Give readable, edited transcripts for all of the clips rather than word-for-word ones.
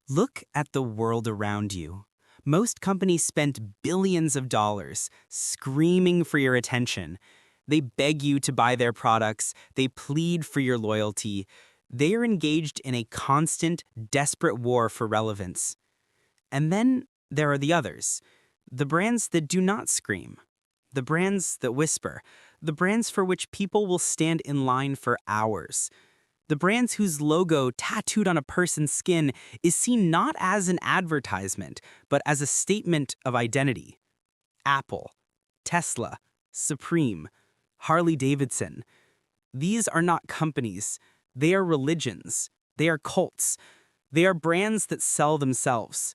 Look at the world around you. Most companies spend billions of dollars screaming for your attention. They beg you to buy their products, they plead for your loyalty. They are engaged in a constant, desperate war for relevance. And then there are the others, the brands that do not scream, the brands that whisper, the brands for which people will stand in line for hours. The brands whose logo tattooed on a person's skin is seen not as an advertisement, but as a statement of identity. Apple, Tesla, Supreme, Harley-Davidson. These are not companies. They are religions. They are cults. They are brands that sell themselves.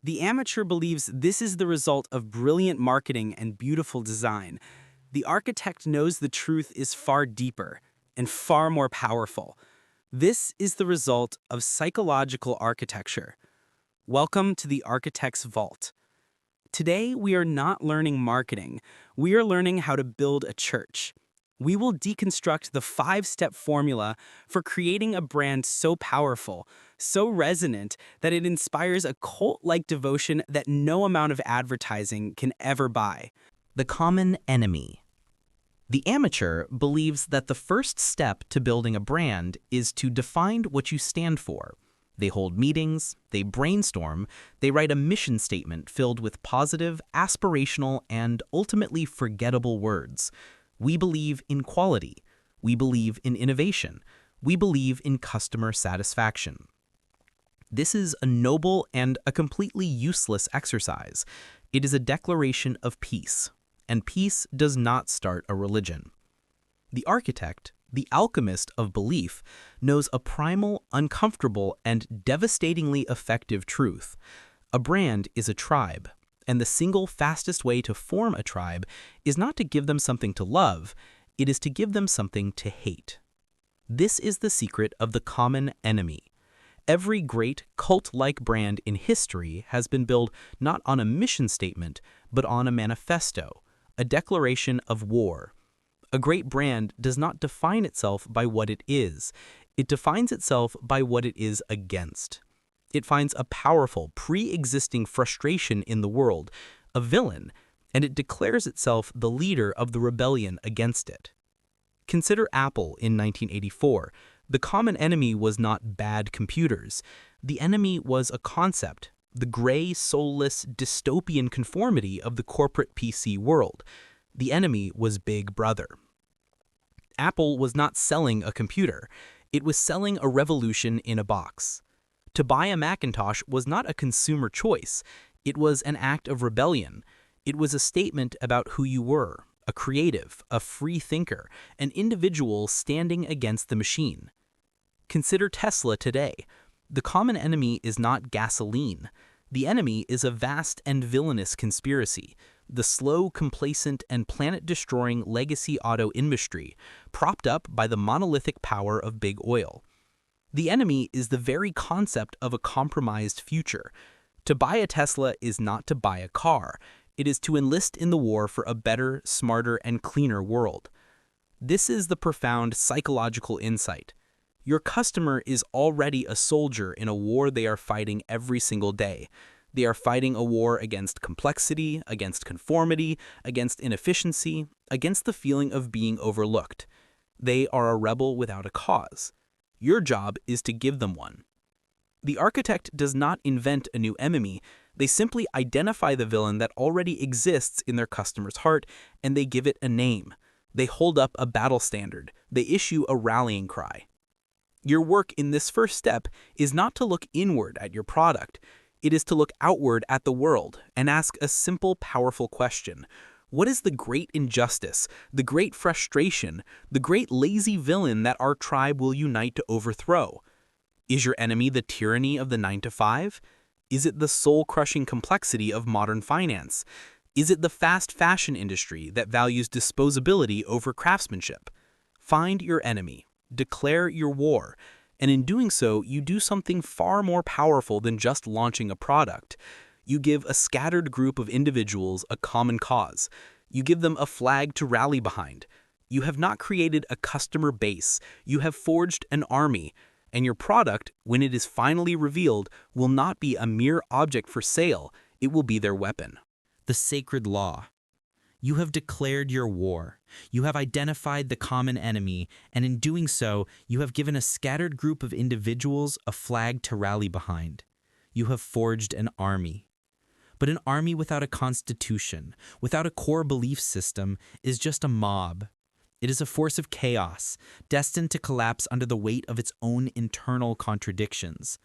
The amateur believes this is the result of brilliant marketing and beautiful design. The architect knows the truth is far deeper and far more powerful. This is the result of psychological architecture. Welcome to the Architect's Vault. Today, we are not learning marketing. We are learning how to build a church. We will deconstruct the 5-step formula for creating a brand so powerful, so resonant, that it inspires a cult-like devotion that no amount of advertising can ever buy. The common enemy. The amateur believes that the first step to building a brand is to define what you stand for. They hold meetings, they brainstorm, they write a mission statement filled with positive, aspirational, and ultimately forgettable words. We believe in quality. We believe in innovation. We believe in customer satisfaction. This is a noble and a completely useless exercise. It is a declaration of peace. And peace does not start a religion. The architect, the alchemist of belief, knows a primal, uncomfortable, and devastatingly effective truth. A brand is a tribe, and the single fastest way to form a tribe is not to give them something to love, it is to give them something to hate. This is the secret of the common enemy. Every great cult-like brand in history has been built not on a mission statement, but on a manifesto. A declaration of war. A great brand does not define itself by what it is. It defines itself by what it is against. It finds a powerful, pre-existing frustration in the world, a villain, and it declares itself the leader of the rebellion against it. Consider Apple in 1984. The common enemy was not bad computers. The enemy was a concept. The gray, soulless, dystopian conformity of the corporate PC world. The enemy was Big Brother. Apple was not selling a computer. It was selling a revolution in a box. To buy a Macintosh was not a consumer choice. It was an act of rebellion. It was a statement about who you were, a creative, a free thinker, an individual standing against the machine. Consider Tesla today. The common enemy is not gasoline. The enemy is a vast and villainous conspiracy, the slow, complacent, and planet-destroying legacy auto industry, propped up by the monolithic power of big oil. The enemy is the very concept of a compromised future. To buy a Tesla is not to buy a car. It is to enlist in the war for a better, smarter, and cleaner world. This is the profound psychological insight. Your customer is already a soldier in a war they are fighting every single day. They are fighting a war against complexity, against conformity, against inefficiency, against the feeling of being overlooked. They are a rebel without a cause. Your job is to give them one. The architect does not invent a new enemy. They simply identify the villain that already exists in their customer's heart, and they give it a name. They hold up a battle standard. They issue a rallying cry. Your work in this first step is not to look inward at your product. It is to look outward at the world and ask a simple, powerful question. What is the great injustice, the great frustration, the great lazy villain that our tribe will unite to overthrow? Is your enemy the tyranny of the 9-to-5? Is it the soul-crushing complexity of modern finance? Is it the fast fashion industry that values disposability over craftsmanship? Find your enemy. Declare your war, and in doing so, you do something far more powerful than just launching a product. You give a scattered group of individuals a common cause. You give them a flag to rally behind. You have not created a customer base. You have forged an army, And your product, when it is finally revealed, will not be a mere object for sale, it will be their weapon. The sacred law. You have declared your war. You have identified the common enemy, and in doing so, you have given a scattered group of individuals a flag to rally behind. You have forged an army. But an army without a constitution, without a core belief system, is just a mob. It is a force of chaos, destined to collapse under the weight of its own internal contradictions.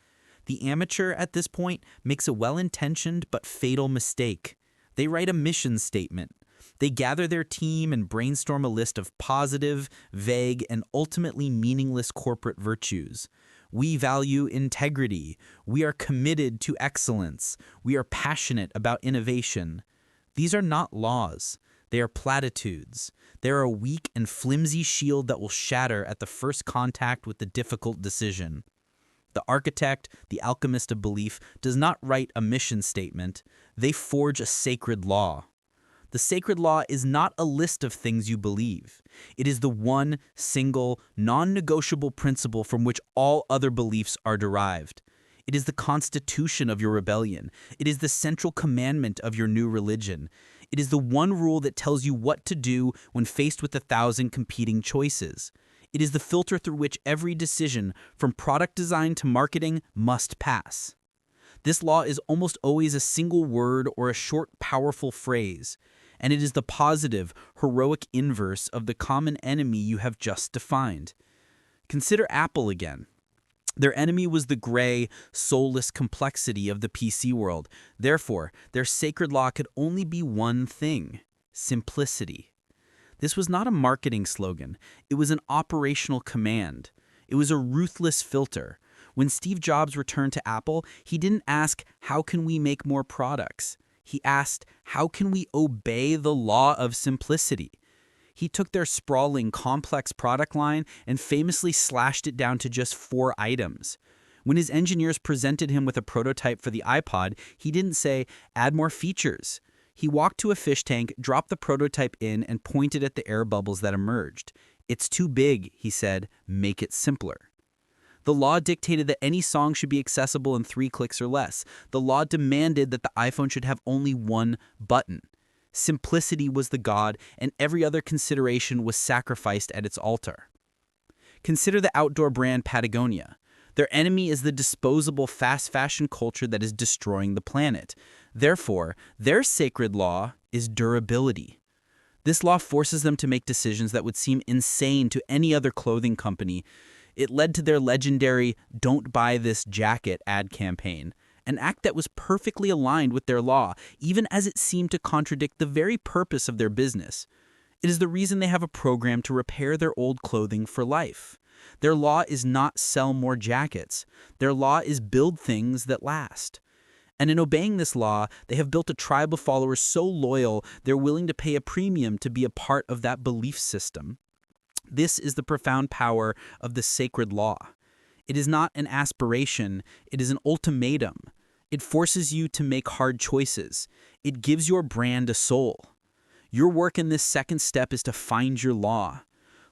The amateur at this point makes a well-intentioned but fatal mistake. They write a mission statement. They gather their team and brainstorm a list of positive, vague, and ultimately meaningless corporate virtues. We value integrity. We are committed to excellence. We are passionate about innovation. These are not laws. They are platitudes. They are a weak and flimsy shield that will shatter at the first contact with the difficult decision. The architect, the alchemist of belief, does not write a mission statement. They forge a sacred law. The sacred law is not a list of things you believe. It is the one, single, non-negotiable principle from which all other beliefs are derived. It is the constitution of your rebellion. It is the central commandment of your new religion. It is the one rule that tells you what to do when faced with 1,000 competing choices. It is the filter through which every decision, from product design to marketing, must pass. This law is almost always a single word or a short, powerful phrase, and it is the positive, heroic inverse of the common enemy you have just defined. Consider Apple again. Their enemy was the gray, soulless complexity of the PC world. Therefore, their sacred law could only be one thing: simplicity. This was not a marketing slogan. It was an operational command. It was a ruthless filter. When Steve Jobs returned to Apple, he didn't ask, how can we make more products? He asked, how can we obey the law of simplicity? He took their sprawling, complex product line and famously slashed it down to just 4 items. When his engineers presented him with a prototype for the iPod, he didn't say, add more features. He walked to a fish tank, dropped the prototype in, and pointed at the air bubbles that emerged. It's too big, he said, make it simpler. The law dictated that any song should be accessible in 3 clicks or less. The law demanded that the iPhone should have only one button. Simplicity was the god, and every other consideration was sacrificed at its altar. Consider the outdoor brand Patagonia. Their enemy is the disposable fast fashion culture that is destroying the planet. Therefore, their sacred law is durability. This law forces them to make decisions that would seem insane to any other clothing company. It led to their legendary "Don't Buy This Jacket" ad campaign, an act that was perfectly aligned with their law, even as it seemed to contradict the very purpose of their business. It is the reason they have a program to repair their old clothing for life. Their law is not sell more jackets. Their law is build things that last. And in obeying this law, they have built a tribe of followers so loyal they're willing to pay a premium to be a part of that belief system. This is the profound power of the sacred law. It is not an aspiration, it is an ultimatum. It forces you to make hard choices. It gives your brand a soul. Your work in this second step is to find your law.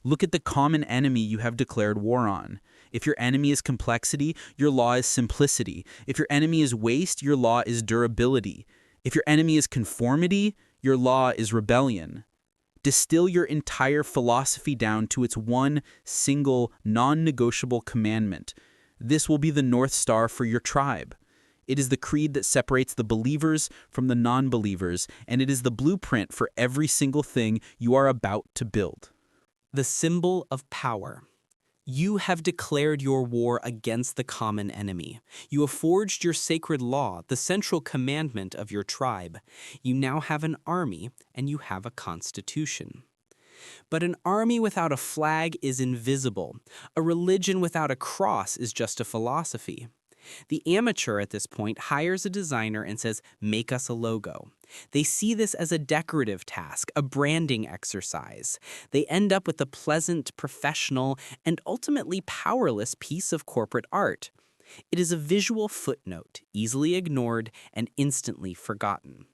Look at the common enemy you have declared war on. If your enemy is complexity, your law is simplicity. If your enemy is waste, your law is durability. If your enemy is conformity, your law is rebellion. Distill your entire philosophy down to its one single, non-negotiable commandment. This will be the North Star for your tribe. It is the creed that separates the believers from the non-believers, and it is the blueprint for every single thing you are about to build. The symbol of power. You have declared your war against the common enemy. You have forged your sacred law, the central commandment of your tribe. You now have an army, and you have a constitution. But an army without a flag is invisible. A religion without a cross is just a philosophy. The amateur at this point hires a designer and says, make us a logo. They see this as a decorative task, a branding exercise. They end up with a pleasant, professional, and ultimately powerless piece of corporate art. It is a visual footnote, easily ignored and instantly forgotten.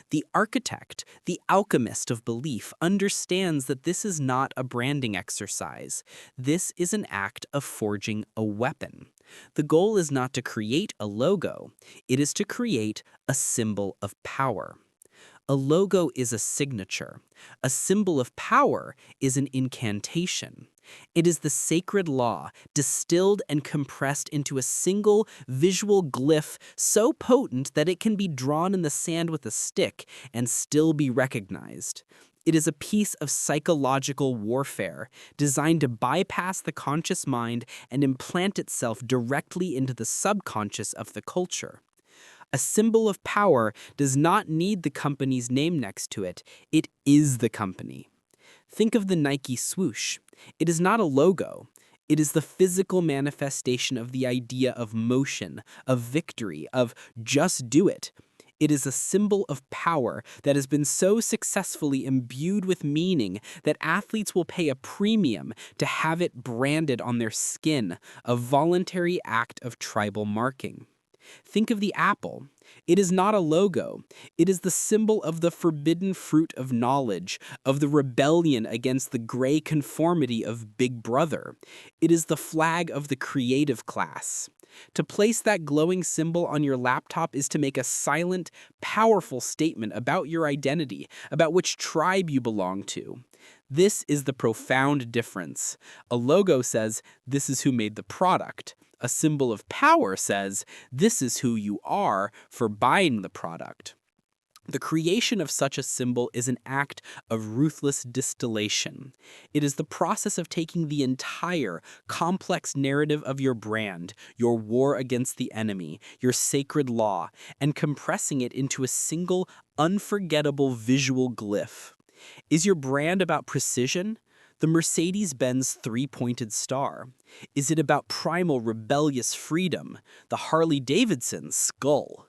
The architect, the alchemist of belief, understands that this is not a branding exercise. This is an act of forging a weapon. The goal is not to create a logo, it is to create a symbol of power. A logo is a signature. A symbol of power is an incantation. It is the sacred law, distilled and compressed into a single visual glyph so potent that it can be drawn in the sand with a stick and still be recognized. It is a piece of psychological warfare designed to bypass the conscious mind and implant itself directly into the subconscious of the culture. A symbol of power does not need the company's name next to it. It is the company. Think of the Nike swoosh. It is not a logo. It is the physical manifestation of the idea of motion, of victory, of just do it. It is a symbol of power that has been so successfully imbued with meaning that athletes will pay a premium to have it branded on their skin, a voluntary act of tribal marking. Think of the apple. It is not a logo. It is the symbol of the forbidden fruit of knowledge, of the rebellion against the gray conformity of Big Brother. It is the flag of the creative class. To place that glowing symbol on your laptop is to make a silent, powerful statement about your identity, about which tribe you belong to. This is the profound difference. A logo says, this is who made the product. A symbol of power says, this is who you are for buying the product. The creation of such a symbol is an act of ruthless distillation. It is the process of taking the entire complex narrative of your brand, your war against the enemy, your sacred law, and compressing it into a single, unforgettable visual glyph. Is your brand about precision? The Mercedes-Benz three-pointed star? Is it about primal rebellious freedom? The Harley-Davidson skull?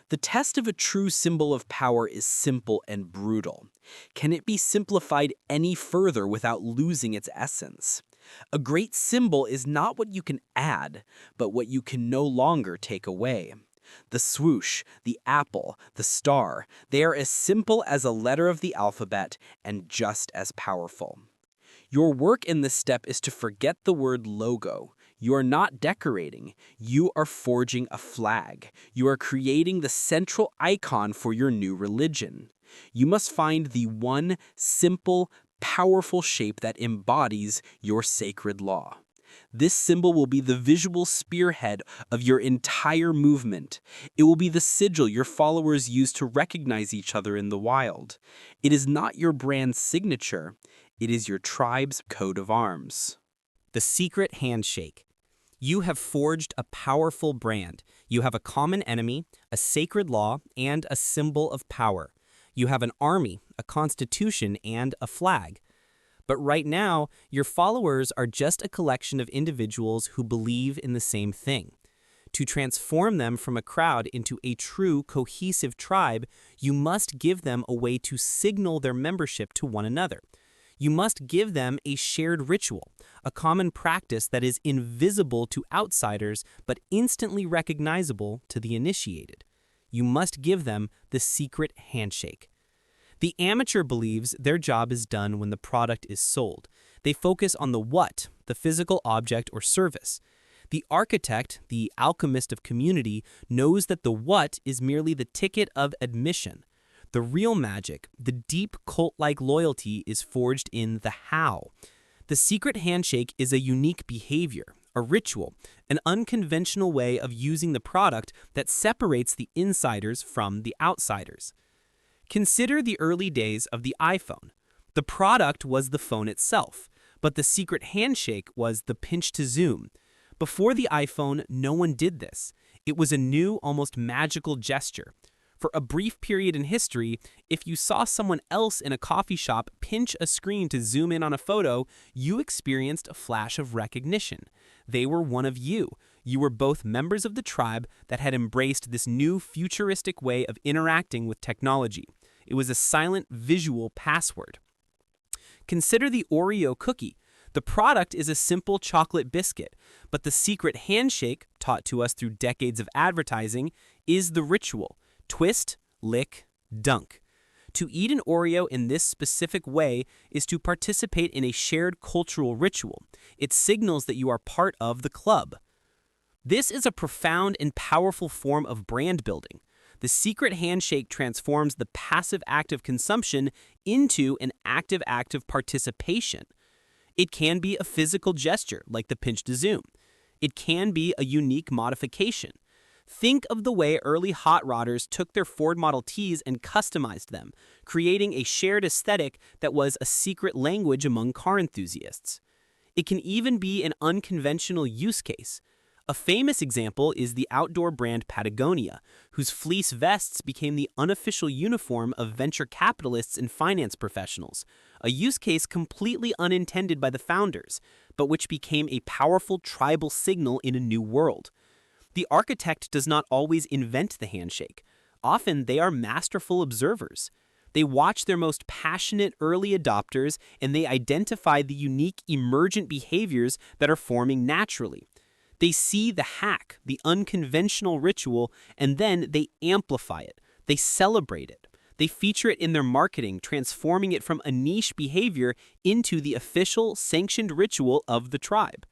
The test of a true symbol of power is simple and brutal. Can it be simplified any further without losing its essence? A great symbol is not what you can add, but what you can no longer take away. The swoosh, the apple, the star, they are as simple as a letter of the alphabet and just as powerful. Your work in this step is to forget the word logo. You are not decorating. You are forging a flag. You are creating the central icon for your new religion. You must find the one simple, powerful shape that embodies your sacred law. This symbol will be the visual spearhead of your entire movement. It will be the sigil your followers use to recognize each other in the wild. It is not your brand's signature. It is your tribe's coat of arms. The secret handshake. You have forged a powerful brand. You have a common enemy, a sacred law, and a symbol of power. You have an army, a constitution, and a flag. But right now, your followers are just a collection of individuals who believe in the same thing. To transform them from a crowd into a true, cohesive tribe, you must give them a way to signal their membership to one another. You must give them a shared ritual, a common practice that is invisible to outsiders but instantly recognizable to the initiated. You must give them the secret handshake. The amateur believes their job is done when the product is sold. They focus on the what, the physical object or service. The architect, the alchemist of community, knows that the what is merely the ticket of admission. The real magic, the deep cult-like loyalty, is forged in the how. The secret handshake is a unique behavior, a ritual, an unconventional way of using the product that separates the insiders from the outsiders. Consider the early days of the iPhone. The product was the phone itself, but the secret handshake was the pinch to zoom. Before the iPhone, no one did this. It was a new, almost magical gesture. For a brief period in history, if you saw someone else in a coffee shop pinch a screen to zoom in on a photo, you experienced a flash of recognition. They were one of you. You were both members of the tribe that had embraced this new futuristic way of interacting with technology. It was a silent visual password. Consider the Oreo cookie. The product is a simple chocolate biscuit, but the secret handshake, taught to us through decades of advertising, is the ritual. Twist, lick, Dunk. To eat an Oreo in this specific way is to participate in a shared cultural ritual. It signals that you are part of the club. This is a profound and powerful form of brand building. The secret handshake transforms the passive act of consumption into an active act of participation. It can be a physical gesture, like the pinch to zoom. It can be a unique modification. Think of the way early hot rodders took their Ford Model Ts and customized them, creating a shared aesthetic that was a secret language among car enthusiasts. It can even be an unconventional use case. A famous example is the outdoor brand Patagonia, whose fleece vests became the unofficial uniform of venture capitalists and finance professionals, a use case completely unintended by the founders, but which became a powerful tribal signal in a new world. The architect does not always invent the handshake. Often they are masterful observers. They watch their most passionate early adopters and they identify the unique emergent behaviors that are forming naturally. They see the hack, the unconventional ritual, and then they amplify it. They celebrate it. They feature it in their marketing, transforming it from a niche behavior into the official, sanctioned ritual of the tribe.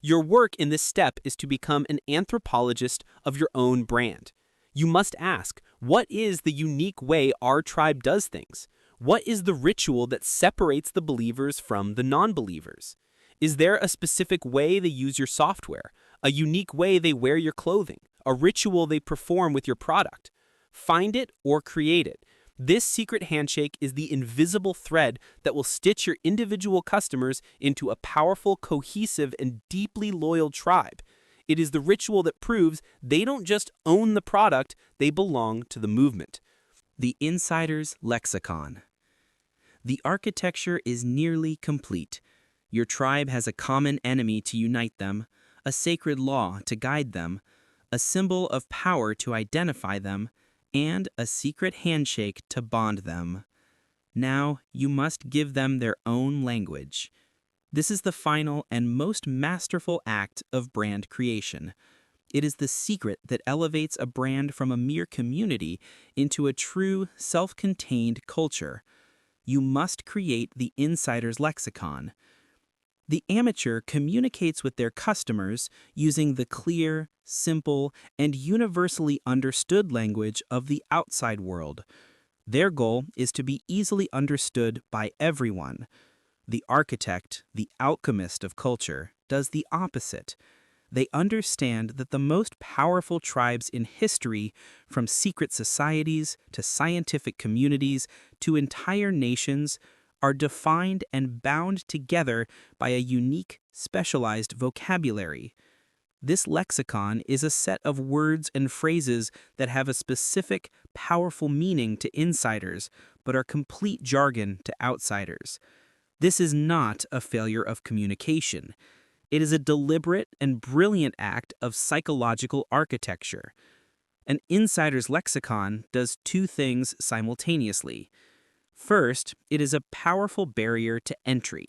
Your work in this step is to become an anthropologist of your own brand. You must ask, what is the unique way our tribe does things? What is the ritual that separates the believers from the non-believers? Is there a specific way they use your software, a unique way they wear your clothing, a ritual they perform with your product? Find it or create it. This secret handshake is the invisible thread that will stitch your individual customers into a powerful, cohesive, and deeply loyal tribe. It is the ritual that proves they don't just own the product, they belong to the movement. The Insider's Lexicon. The architecture is nearly complete. Your tribe has a common enemy to unite them, a sacred law to guide them, a symbol of power to identify them, and a secret handshake to bond them. Now you must give them their own language. This is the final and most masterful act of brand creation. It is the secret that elevates a brand from a mere community into a true, self-contained culture. You must create the insider's lexicon. The amateur communicates with their customers using the clear, simple, and universally understood language of the outside world. Their goal is to be easily understood by everyone. The architect, the alchemist of culture, does the opposite. They understand that the most powerful tribes in history, from secret societies to scientific communities to entire nations, are defined and bound together by a unique, specialized vocabulary. This lexicon is a set of words and phrases that have a specific, powerful meaning to insiders, but are complete jargon to outsiders. This is not a failure of communication. It is a deliberate and brilliant act of psychological architecture. An insider's lexicon does two things simultaneously. First, it is a powerful barrier to entry.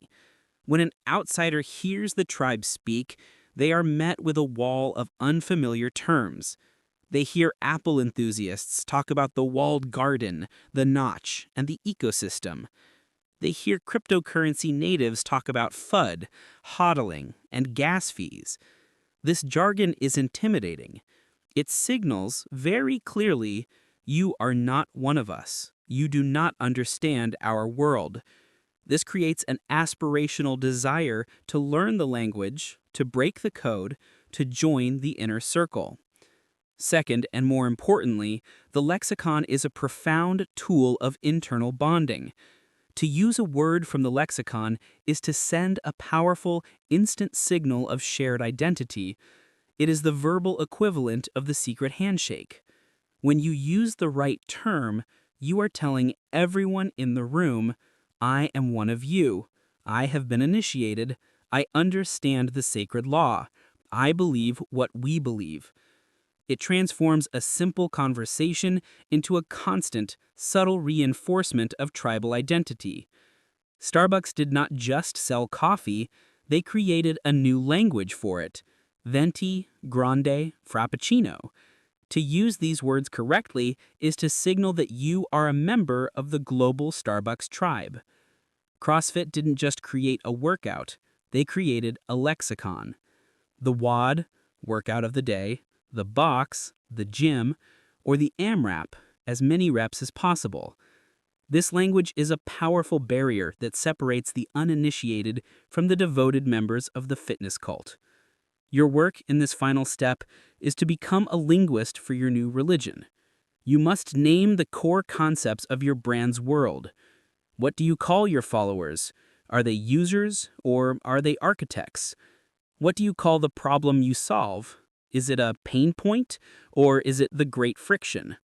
When an outsider hears the tribe speak, they are met with a wall of unfamiliar terms. They hear Apple enthusiasts talk about the walled garden, the notch, and the ecosystem. They hear cryptocurrency natives talk about FUD, hodling, and gas fees. This jargon is intimidating. It signals very clearly, you are not one of us. You do not understand our world. This creates an aspirational desire to learn the language, to break the code, to join the inner circle. Second, and more importantly, the lexicon is a profound tool of internal bonding. To use a word from the lexicon is to send a powerful, instant signal of shared identity. It is the verbal equivalent of the secret handshake. When you use the right term, you are telling everyone in the room, I am one of you. I have been initiated. I understand the sacred law. I believe what we believe. It transforms a simple conversation into a constant, subtle reinforcement of tribal identity. Starbucks did not just sell coffee, they created a new language for it: venti, grande, frappuccino. To use these words correctly is to signal that you are a member of the global Starbucks tribe. CrossFit didn't just create a workout, they created a lexicon. The WOD, workout of the day, the box, the gym, or the AMRAP, as many reps as possible. This language is a powerful barrier that separates the uninitiated from the devoted members of the fitness cult. Your work in this final step is to become a linguist for your new religion. You must name the core concepts of your brand's world. What do you call your followers? Are they users or are they architects? What do you call the problem you solve? Is it a pain point or is it the great friction?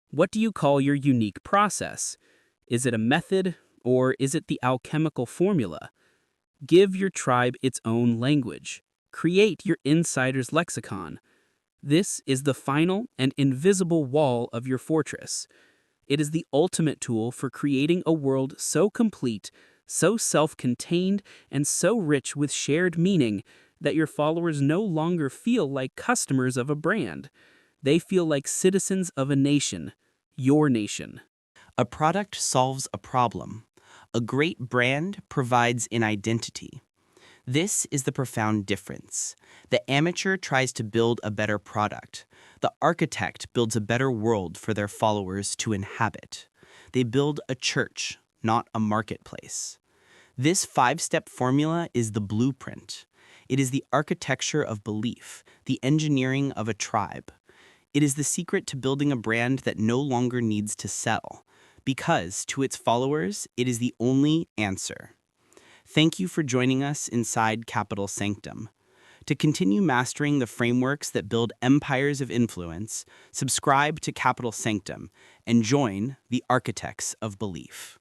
What do you call your unique process? Is it a method or is it the alchemical formula? Give your tribe its own language. Create your insider's lexicon. This is the final and invisible wall of your fortress. It is the ultimate tool for creating a world so complete, so self-contained, and so rich with shared meaning that your followers no longer feel like customers of a brand. They feel like citizens of a nation, your nation. A product solves a problem. A great brand provides an identity. This is the profound difference. The amateur tries to build a better product. The architect builds a better world for their followers to inhabit. They build a church, not a marketplace. This 5-step formula is the blueprint. It is the architecture of belief, the engineering of a tribe. It is the secret to building a brand that no longer needs to sell, because to its followers, it is the only answer. Thank you for joining us inside Capital Sanctum. To continue mastering the frameworks that build empires of influence, subscribe to Capital Sanctum and join the Architects of Belief.